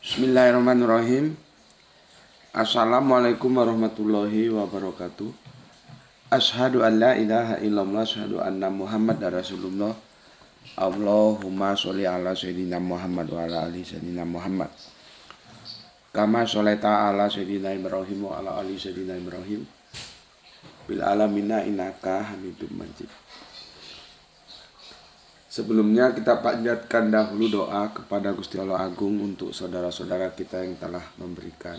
Bismillahirrahmanirrahim. Assalamualaikum warahmatullahi wabarakatuh. Asyhadu an la ilaha illallah, asyhadu anna Muhammad Rasulullah. Allahumma sholli ala sayyidina Muhammad wa ala ali sayyidina Muhammad. Kama sholaita ala sayyidina Ibrahim wa ala ali sayyidina Ibrahim. Bil alamina innaka Hamidum Majid. Sebelumnya kita panjatkan dahulu doa kepada Gusti Allah Agung untuk saudara-saudara kita yang telah memberikan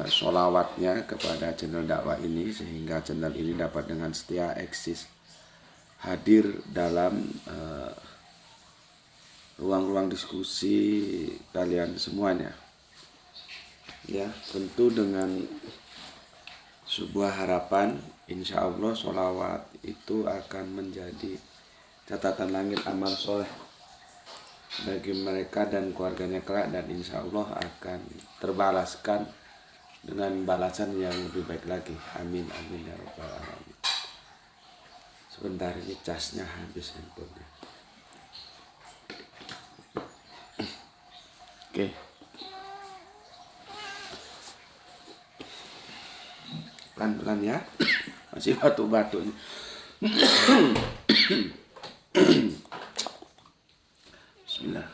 sholawatnya kepada channel dakwah ini, sehingga channel ini dapat dengan setia eksis hadir dalam ruang-ruang diskusi kalian semuanya. Ya, tentu dengan sebuah harapan, insya Allah sholawat itu akan menjadi catatan langit amal soleh bagi mereka dan keluarganya kelak, dan insya Allah akan terbalaskan dengan balasan yang lebih baik lagi. Amin amin ya rabbal alamin. Sebentar, ini casnya habis handphonenya. Oke. Pelan-pelan ya. Masih batuk-batuk. Bismillah.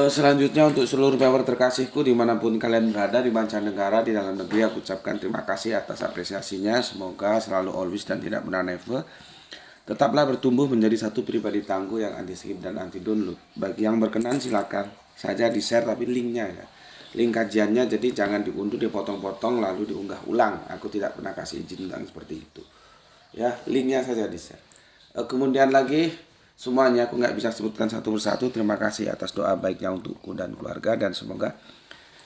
Selanjutnya untuk seluruh viewer terkasihku dimanapun kalian berada, di mancanegara, di dalam negeri, aku ucapkan terima kasih atas apresiasinya. Semoga selalu always dan tidak pernah never tetaplah bertumbuh menjadi satu pribadi tangguh yang anti skip dan anti download. Bagi yang berkenan silakan saja di share, tapi linknya ya, link kajiannya, jadi jangan diunduh, dipotong-potong lalu diunggah ulang. Aku tidak pernah kasih izin tentang seperti itu ya, linknya saja di share. Kemudian lagi semuanya aku nggak bisa sebutkan satu persatu. Terima kasih atas doa baiknya untukku dan keluarga, dan semoga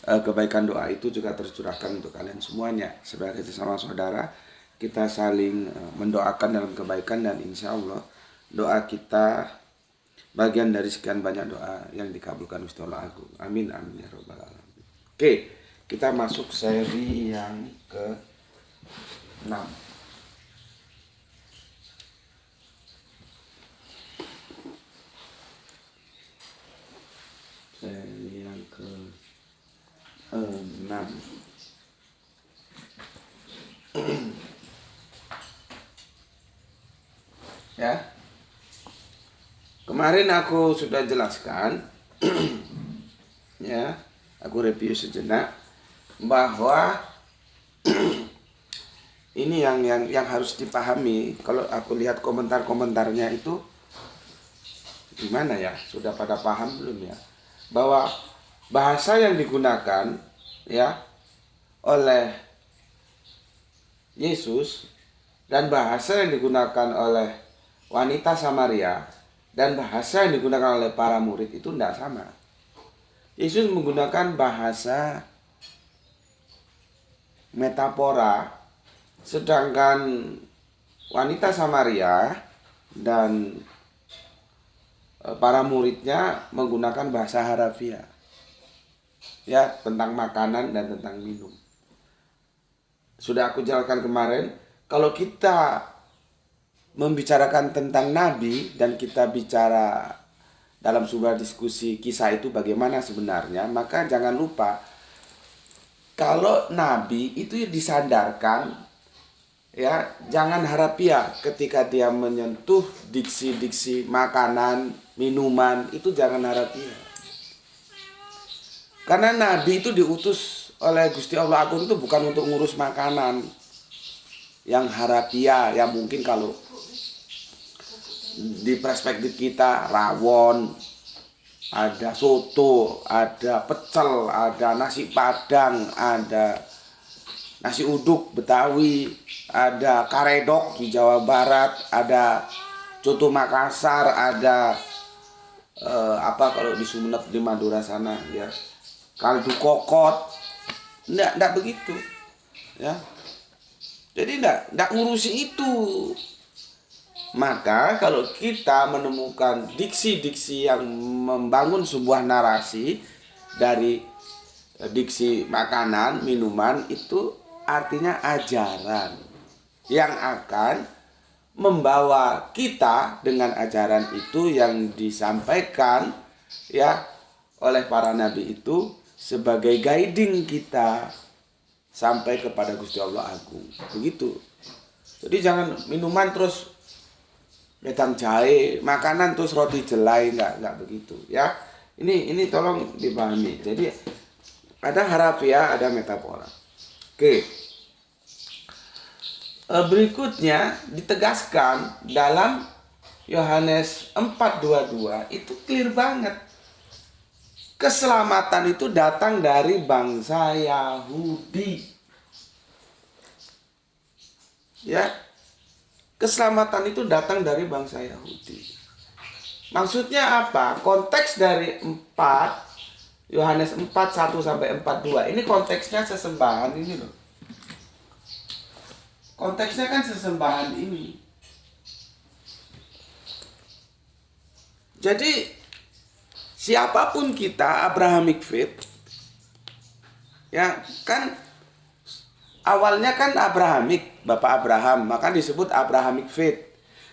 kebaikan doa itu juga tercurahkan untuk kalian semuanya. Sebagai sesama saudara, kita saling mendoakan dalam kebaikan, dan insya Allah doa kita bagian dari sekian banyak doa yang dikabulkan Gusti Allah Agung. Amin amin ya rabbal alamin. Oke, kita masuk seri yang ke-6. Seri yang ke-6. Ya, kemarin aku sudah jelaskan ya, aku review sejenak bahwa ini yang harus dipahami. Kalau aku lihat komentar-komentarnya itu gimana ya, sudah pada paham belum ya, bahwa bahasa yang digunakan ya oleh Yesus dan bahasa yang digunakan oleh wanita Samaria dan bahasa yang digunakan oleh para murid itu tidak sama. Yesus menggunakan bahasa metafora, sedangkan wanita Samaria dan para muridnya menggunakan bahasa harafiah ya, tentang makanan dan tentang minum. Sudah aku jelaskan kemarin, kalau kita membicarakan tentang Nabi dan kita bicara dalam sebuah diskusi kisah itu bagaimana sebenarnya, maka jangan lupa kalau Nabi itu disandarkan ya, jangan harafiah ketika dia menyentuh diksi-diksi makanan, minuman, itu jangan harafiah. Karena Nabi itu diutus oleh Gusti Allah Agung itu bukan untuk ngurus makanan yang harafiah, yang mungkin kalau di perspektif kita rawon, ada soto, ada pecel, ada nasi padang, ada nasi uduk Betawi, ada karedok di Jawa Barat, ada coto Makassar, ada apa kalau di Sumeneb, di Madura sana ya, kaldu kokot. Enggak begitu ya. Jadi enggak ngurusi itu. Maka kalau kita menemukan diksi-diksi yang membangun sebuah narasi dari diksi makanan, minuman, itu artinya ajaran. yang akan membawa kita dengan ajaran itu yang disampaikan ya oleh para nabi itu sebagai guiding kita sampai kepada Gusti Allah Agung. Begitu. Jadi jangan minuman terus wedang jahe, makanan terus roti jelai, enggak begitu ya. Ini tolong dipahami. Jadi ada harafiah, ada metafora. Oke. Berikutnya ditegaskan dalam Yohanes 4:22 itu clear banget. Keselamatan itu datang dari bangsa Yahudi. Ya. Keselamatan itu datang dari bangsa Yahudi. Maksudnya apa? Konteks dari Yohanes 4:1 sampai 4:2 ini konteksnya sesembahan ini loh. Konteksnya kan sesembahan ini. Jadi siapapun kita Abrahamic faith ya kan awalnya kan Abrahamic, Bapak Abraham, maka disebut Abrahamic faith.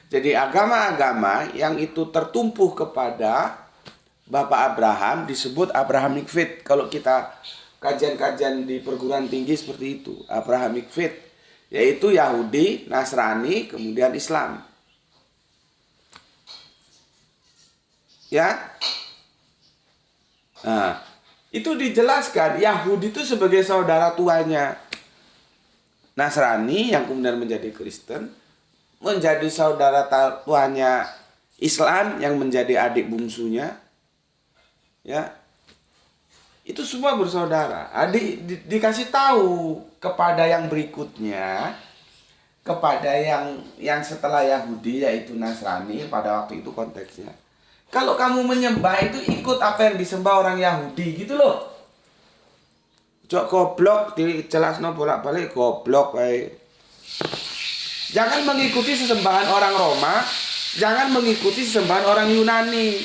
Jadi agama-agama yang itu tertumpu kepada Bapak Abraham disebut Abrahamic faith. Kalau kita kajian-kajian di perguruan tinggi seperti itu, Abrahamic faith, yaitu Yahudi, Nasrani, kemudian Islam. Ya. Nah, itu dijelaskan Yahudi itu sebagai saudara tuanya Nasrani yang kemudian menjadi Kristen, menjadi saudara tuanya Islam yang menjadi adik bungsunya. Ya. Itu semua bersaudara. Dikasih tahu kepada yang berikutnya, kepada yang setelah Yahudi yaitu Nasrani pada waktu itu konteksnya. Kalau kamu menyembah itu ikut apa yang disembah orang Yahudi gitu loh. Jok goblok dijelasno bolak-balik goblok baik. Jangan mengikuti sesembahan orang Roma, jangan mengikuti sesembahan orang Yunani.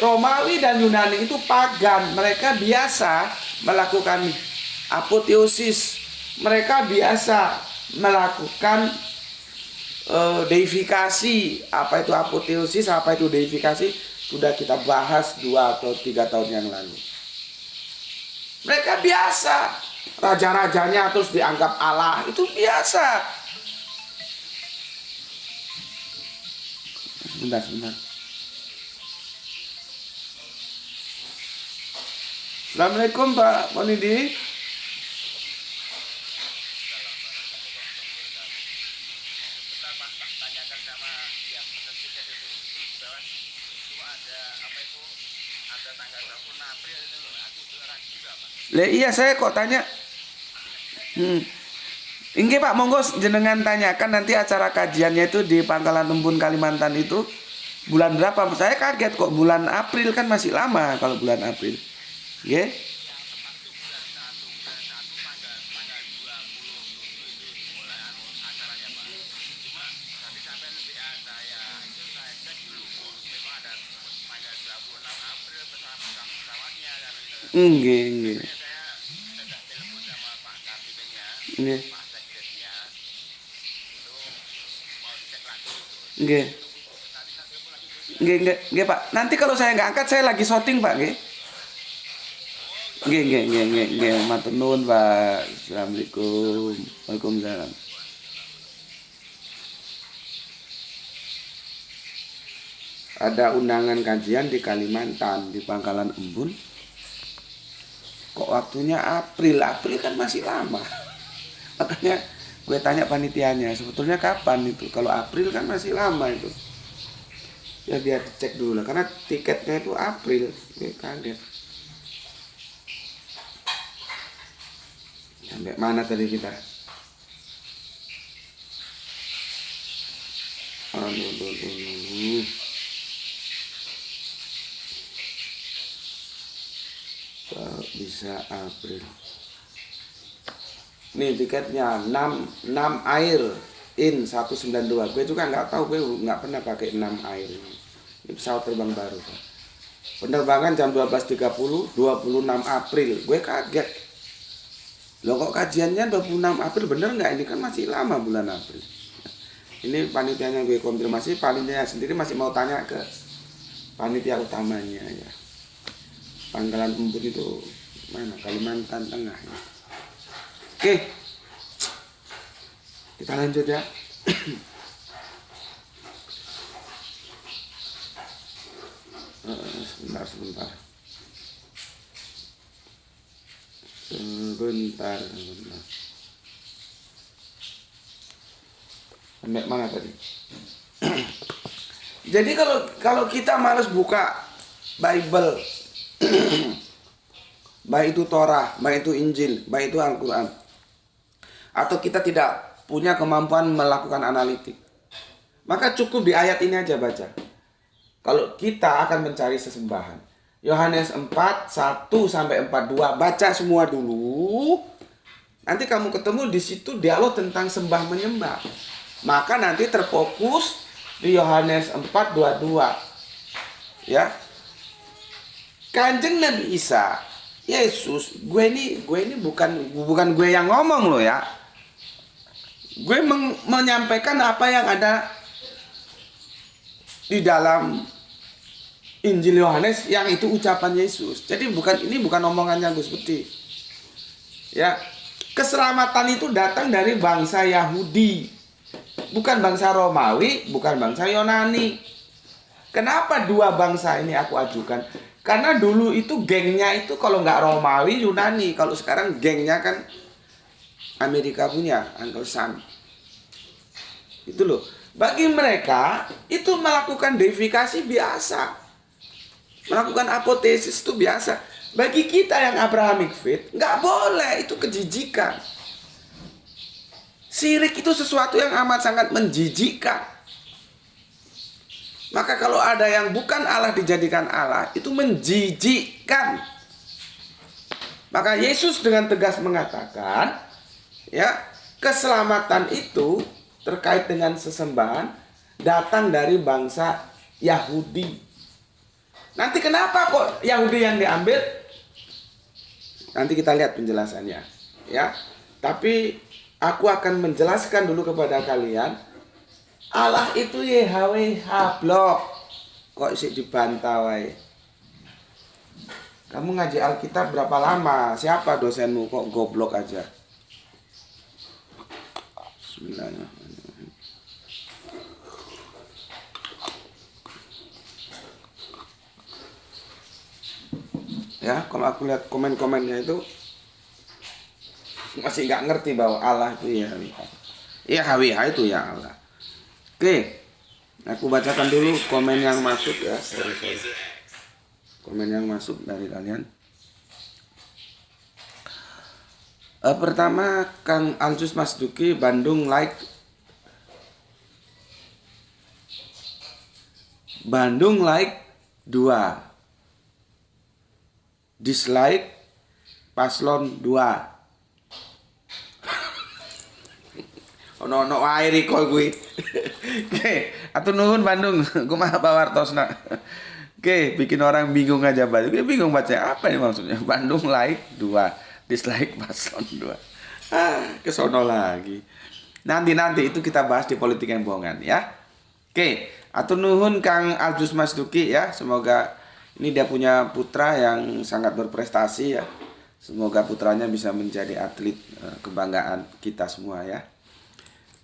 Romawi dan Yunani itu pagan, mereka biasa melakukan apoteosis, mereka biasa melakukan deifikasi. Apa itu apoteosis, apa itu deifikasi, sudah kita bahas 2 atau 3 tahun yang lalu. Mereka biasa, raja-rajanya terus dianggap Allah, itu biasa. Sebentar. Assalamualaikum Pak Monidi. Iya saya kok tanya. Inggih Pak, monggo jenengan tanyakan nanti acara kajiannya itu di Pangkalan Embun Kalimantan itu bulan berapa? Saya kaget kok bulan April, kan masih lama kalau bulan April. Nggih. Nggih. Nggih Pak. Nanti kalau saya nggak angkat, saya lagi syuting Pak, nggih. Nggih. Matur nuwun Pak. Assalamualaikum. Waalaikumsalam. Ada undangan kajian di Kalimantan, di Pangkalan Embun. Kok waktunya April kan masih lama. Makanya gue tanya panitianya, sebetulnya kapan itu? Kalau April kan masih lama itu. Ya biar cek dulu lah, karena tiketnya itu April. Gue kaget. Sampai mana tadi kita? Bisa April. Nih tiketnya 6 air in 192. Gue juga nggak tahu, gue nggak pernah pakai 6 air. Ini pesawat terbang baru. Penerbangan jam 12.30, 26 April. Gue kaget. Loh kok kajiannya 26 April, bener nggak? Ini kan masih lama bulan April. Ini panitianya gue konfirmasi, panitia sendiri masih mau tanya ke panitia utamanya ya. Pangkalan Emput itu mana? Kalimantan Tengah ya. Oke, kita lanjut ya. Sebentar. Sampai mana tadi? Jadi kalau kita malas buka Bible, baik itu Torah, baik itu Injil, baik itu Al-Quran, atau kita tidak punya kemampuan melakukan analitik, maka cukup di ayat ini aja baca. Kalau kita akan mencari sesembahan, Yohanes 4, 1 sampai 42, baca semua dulu. Nanti kamu ketemu di situ dialog tentang sembah menyembah. Maka nanti terfokus di Yohanes 4, 22. Ya. Kanjeng Nabi Isa, Yesus, gue ini bukan gue yang ngomong loh ya. Gue menyampaikan apa yang ada di dalam Injil Yohanes, yang itu ucapan Yesus. Jadi ini bukan omongannya Gus Budi. Ya, keselamatan itu datang dari bangsa Yahudi, bukan bangsa Romawi, bukan bangsa Yunani. Kenapa dua bangsa ini aku ajukan? Karena dulu itu gengnya itu kalau nggak Romawi, Yunani. Kalau sekarang gengnya kan Amerika punya, Uncle Sam. Itu loh. Bagi mereka itu melakukan deifikasi biasa. Melakukan apotesis itu biasa. Bagi kita yang Abrahamic faith, nggak boleh, itu kejijikan. Syirik itu sesuatu yang amat sangat menjijikkan. Maka kalau ada yang bukan Allah dijadikan Allah, itu menjijikkan. Maka Yesus dengan tegas mengatakan, ya, keselamatan itu terkait dengan sesembahan datang dari bangsa Yahudi. Nanti kenapa kok Yahudi yang diambil? Nanti kita lihat penjelasannya, ya. Tapi aku akan menjelaskan dulu kepada kalian, Allah itu YHWH blok. Kok isi dibantah wae? Kamu ngaji Alkitab berapa lama? Siapa dosenmu kok goblok aja? Bismillahirrahmanirrahim. Ya, kalau aku lihat komen-komennya itu masih nggak ngerti bahwa Allah itu ya YHWH itu ya Allah. Oke, aku bacakan dulu komen yang masuk ya. Sorry. Komen yang masuk dari kalian. Pertama, Kang Aljus Mas Duki Bandung like Bandung like 2, dislike paslon 2. Ono wae riko kuwi. Oke, atur nuhun Bandung. Kumaha pawartosna. Oke, bikin orang bingung aja baca. Gue bingung baca apa ini maksudnya. Bandung like 2, dislike paslon 2. Kesono lagi. Nanti itu kita bahas di politik yang bohongan ya. Oke, atur nuhun Kang Aljus Mas Duki ya. Semoga ini dia punya putra yang sangat berprestasi ya. Semoga putranya bisa menjadi atlet kebanggaan kita semua ya.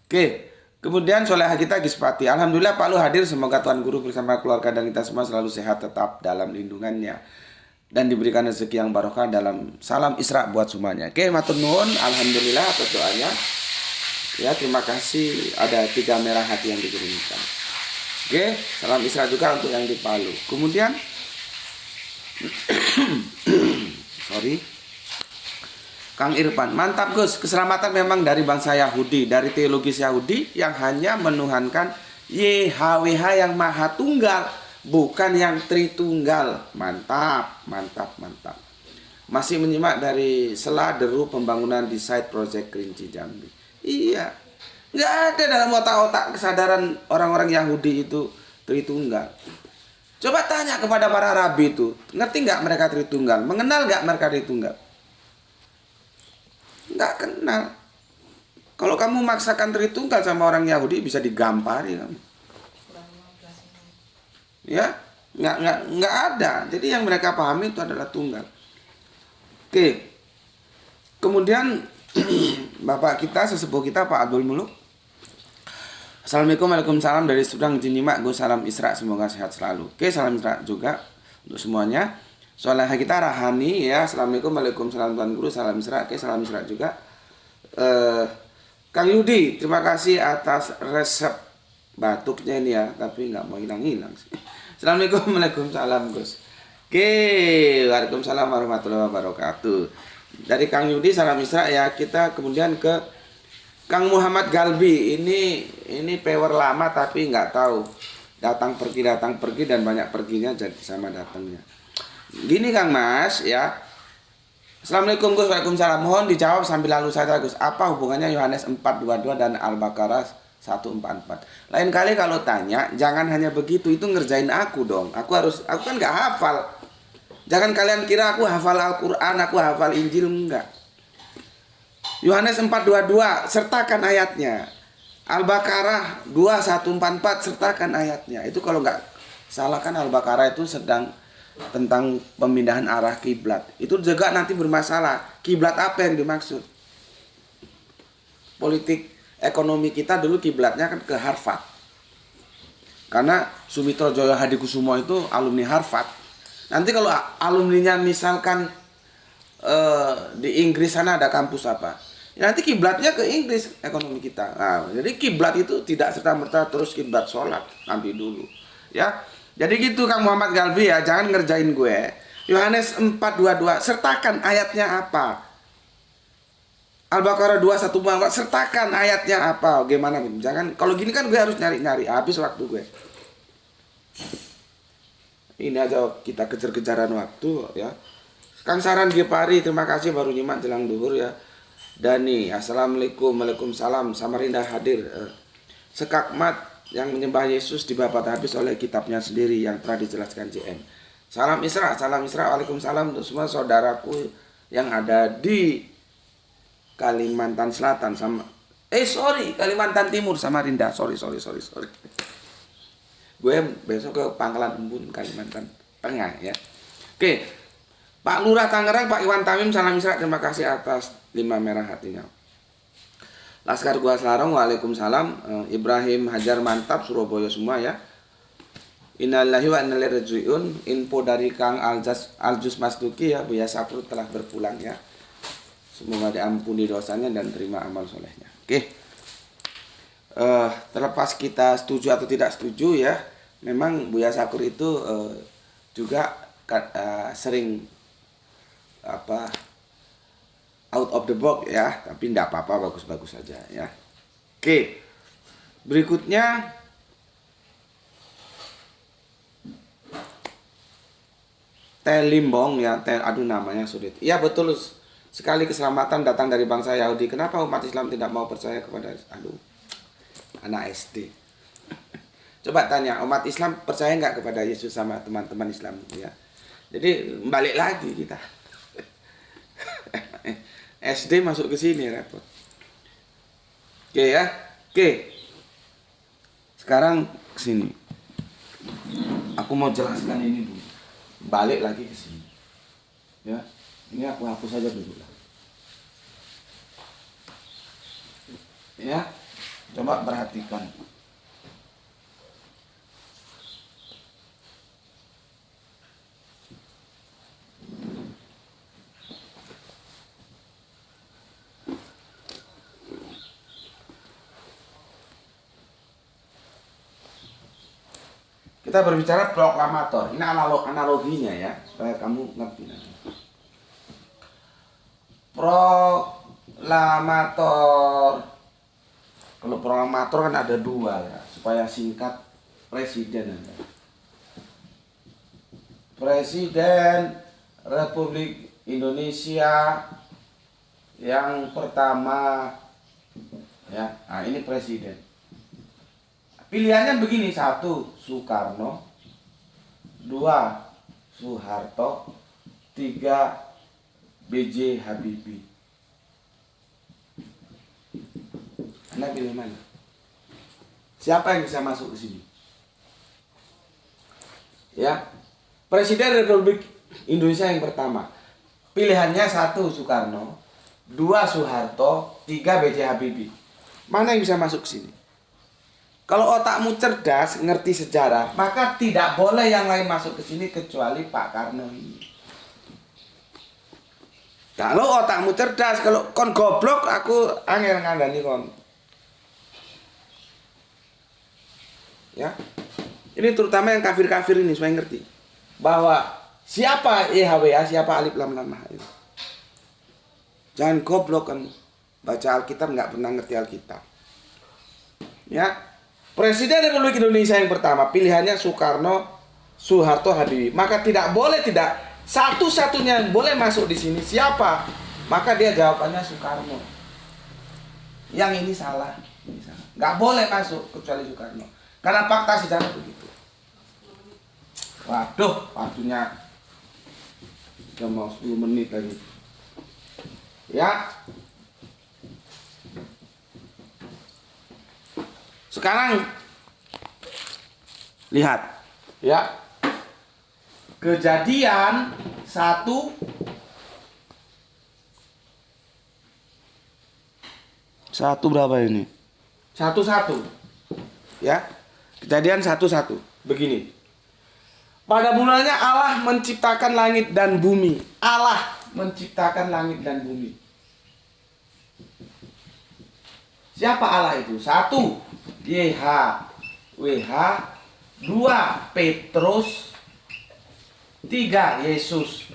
Oke, kemudian Soleha kita Gispati. Alhamdulillah Pak Lu hadir. Semoga Tuan Guru bersama keluarga dan kita semua selalu sehat, tetap dalam lindungannya, dan diberikan rezeki yang barokah dalam salam Isra buat semuanya. Oke, matur nuwun. Alhamdulillah atas doanya. Ya, terima kasih ada 3 merah hati yang dikirimkan. Oke, salam Isra juga untuk yang di Palu. Kemudian sorry, Kang Irfan, mantap Gus, keselamatan memang dari bangsa Yahudi, dari teologis Yahudi yang hanya menuhankan YHWH yang Maha Tunggal, bukan yang Tritunggal. Mantap. Masih menyimak dari Sela Deru Pembangunan di site Project Kerinci Jambi. Iya, nggak ada dalam otak-otak kesadaran orang-orang Yahudi itu Tritunggal. Coba tanya kepada para rabi itu, ngerti nggak mereka Tritunggal? Mengenal nggak mereka Tritunggal? Nggak kenal. Kalau kamu maksakan Tritunggal sama orang Yahudi bisa digampari kamu. Ya, nggak ada. Jadi yang mereka pahami itu adalah tunggal. Oke. Kemudian bapak kita, sesepuh kita Pak Abdul Muluk. Assalamualaikum, waalaikumsalam dari Sudang Jinima, Gus salam Isra, semoga sehat selalu. Oke, salam Isra juga untuk semuanya. Soalnya kita Rahani ya. Assalamualaikum, waalaikumsalam Tuan Guru, salam Isra. Oke, salam Isra juga. Kang Yudi, terima kasih atas resep batuknya ini ya, tapi nggak mau hilang-hilang sih. Assalamualaikum, waalaikumsalam Gus. Oke, waalaikumsalam warahmatullahi wabarakatuh. Dari Kang Yudi, salam Isra ya. Kita kemudian ke Kang Muhammad Galbi. Ini pewer lama tapi nggak tahu. Datang pergi dan banyak perginya jadi sama datangnya. Gini Kang Mas ya. Assalamualaikum Gus, waalaikumsalam. Mohon dijawab sambil lalu saja Gus. Apa hubungannya Yohanes 4:22 dan Al-Baqarah 1:44? Lain kali kalau tanya, jangan hanya begitu, itu ngerjain aku dong. Aku kan nggak hafal. Jangan kalian kira aku hafal Al-Quran, aku hafal Injil, enggak. Yohanes 4:22, sertakan ayatnya. Al-Baqarah 2:144, sertakan ayatnya. Itu kalau nggak salah kan Al-Baqarah itu sedang tentang pemindahan arah kiblat. Itu juga nanti bermasalah. Kiblat apa yang dimaksud? Politik ekonomi kita dulu kiblatnya kan ke Harvard. Karena Sumitro Joyo Hadikusumo itu alumni Harvard. Nanti kalau alumninya misalkan di Inggris sana ada kampus apa? Ya, nanti kiblatnya ke Inggris ekonomi kita. Nah, jadi kiblat itu tidak serta-merta terus kiblat sholat, nanti dulu. Ya. Jadi gitu Kang Muhammad Galbi ya, jangan ngerjain gue. Yohanes 4:22, sertakan ayatnya apa? Al-Baqarah 2:144, sertakan ayatnya apa? Gimana? Jangan, kalau gini kan gue harus nyari-nyari, habis waktu gue. Ini aja kita kejar-kejaran waktu ya. Kang Saran Gepari, terima kasih baru nyimak jelang duhur ya. Dani, assalamualaikum, waalaikumsalam. Samarinda hadir. Sekakmat yang menyembah Yesus dibabat habis oleh kitabnya sendiri yang telah dijelaskan JM. Salam Isra, waalaikumsalam untuk semua saudaraku yang ada di Kalimantan Selatan sama Kalimantan Timur, Samarinda. Sorry. Gue besok ke Pangkalan Embun, Kalimantan Tengah ya. Oke. Pak Lurah Tangerang, Pak Iwan Tamim, salam Isra, terima kasih atas 5 merah hatinya. Laskar Gua Selarong, waalaikumsalam. Ibrahim Hajar mantap, Surabaya semua ya. Innalillahi wa inna ilaihi raji'un. Info dari Kang Aljus Masduki ya, Buya Saprut telah berpulang ya. Semoga diampuni dosanya dan terima amal solehnya. Oke. Terlepas kita setuju atau tidak setuju ya, memang Buya Sakur itu juga sering out of the box ya, tapi tidak apa-apa, bagus-bagus saja ya. Oke, berikutnya Telimbong ya, aduh namanya sulit. Iya betul sekali, keselamatan datang dari bangsa Yahudi. Kenapa umat Islam tidak mau percaya kepada anak SD? Coba tanya, umat Islam percaya nggak kepada Yesus sama teman-teman Islam ya? Jadi balik lagi kita. SD masuk ke sini repot. Oke ya. Oke. Sekarang ke sini. Aku mau jelaskan ini dulu. Balik lagi ke sini. Ya. Ini aku hapus saja dulu lah. Ya. Coba perhatikan. Kita berbicara proklamator. Ini analoginya ya, supaya kamu ngerti. Proklamator. Kalau proklamator kan ada 2 ya, supaya singkat presiden ada. Presiden Republik Indonesia yang pertama ya. Nah, ini presiden. Pilihannya begini, 1 Soekarno, 2 Soeharto, 3 B.J. Habibie. Anda pilih mana? Siapa yang bisa masuk ke sini? Ya, Presiden Republik Indonesia yang pertama. Pilihannya 1 Soekarno, 2 Soeharto, 3 B.J. Habibie. Mana yang bisa masuk ke sini? Kalau otakmu cerdas, ngerti sejarah, maka tidak boleh yang lain masuk ke sini kecuali Pak Karno ini. Kalau otakmu cerdas, kalau kon goblok, aku angel ngandani kon. Ya, ini terutama yang kafir-kafir ini supaya ngerti bahwa siapa YHWH, siapa Alif Lam Lam. Jangan goblok kan, baca Alkitab nggak pernah ngerti Alkitab. Ya, Presiden Republik Indonesia yang pertama pilihannya Soekarno, Soeharto, Habibie. Maka tidak boleh tidak satu-satunya yang boleh masuk di sini siapa? Maka dia jawabannya Soekarno. Yang ini salah, nggak boleh masuk kecuali Soekarno. Karena fakta sejarah begitu. Waduh, waktunya udah mau 10 menit lagi. Ya. Sekarang lihat, ya. Kejadian 1 berapa ini? 1:1. Ya. Kejadian 1:1. Begini. Pada mulanya Allah menciptakan langit dan bumi. Allah menciptakan langit dan bumi. Siapa Allah itu? 1 YHWH, 2 Petrus, 3 Yesus.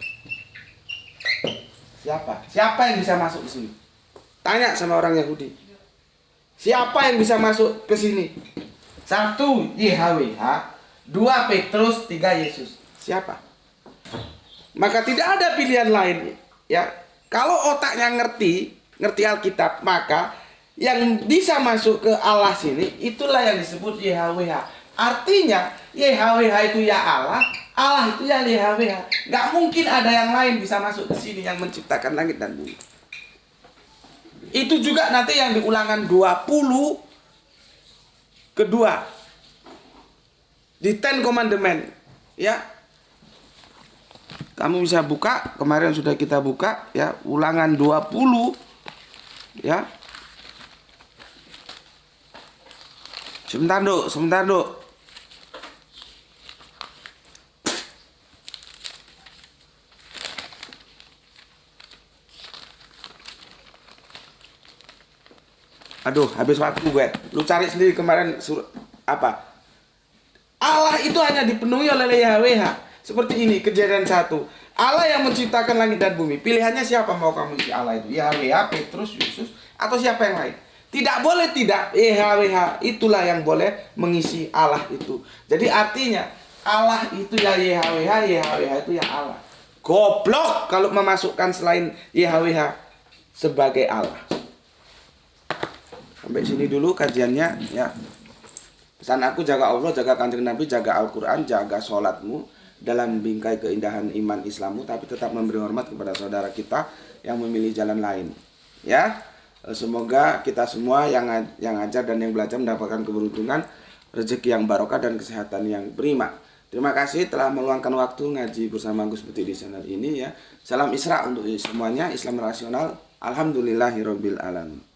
Siapa? Siapa yang bisa masuk ke sini? Tanya sama orang Yahudi. Siapa yang bisa masuk ke sini? 1 YHWH, 2 Petrus, 3 Yesus. Siapa? Maka tidak ada pilihan lain, ya. Kalau otaknya ngerti Alkitab, maka yang bisa masuk ke Allah sini itulah yang disebut YHWH. Artinya YHWH itu ya Allah, Allah itu ya YHWH. Nggak mungkin ada yang lain bisa masuk ke sini yang menciptakan langit dan bumi. Itu juga nanti yang di Ulangan 20 kedua di Ten Commandment, ya. Kamu bisa buka, kemarin sudah kita buka, ya, Ulangan 20, ya. Sebentar, Duk. Aduh, habis waktu gue. Lu cari sendiri kemarin apa? Allah itu hanya dipenuhi oleh YHWH. Seperti ini, Kejadian 1. Allah yang menciptakan langit dan bumi. Pilihannya siapa mau kamu isi Allah itu? YHWH, Petrus, Yesus, atau siapa yang lain? Tidak boleh tidak. YHWH itulah yang boleh mengisi Allah itu. Jadi artinya Allah itu ya YHWH, YHWH itu ya Allah. Goblok kalau memasukkan selain YHWH sebagai Allah. Sampai sini dulu kajiannya, ya. Pesan aku, jaga Allah, jaga Kanjeng Nabi, jaga Al-Quran, jaga sholatmu dalam bingkai keindahan iman Islammu, tapi tetap memberi hormat kepada saudara kita yang memilih jalan lain. Ya, semoga kita semua yang ajar dan yang belajar mendapatkan keberuntungan, rezeki yang barokah dan kesehatan yang prima. Terima kasih telah meluangkan waktu ngaji bersama Gus Putih di channel ini, ya. Salam Isra untuk semuanya, Islam rasional. Alhamdulillahirabbil alamin.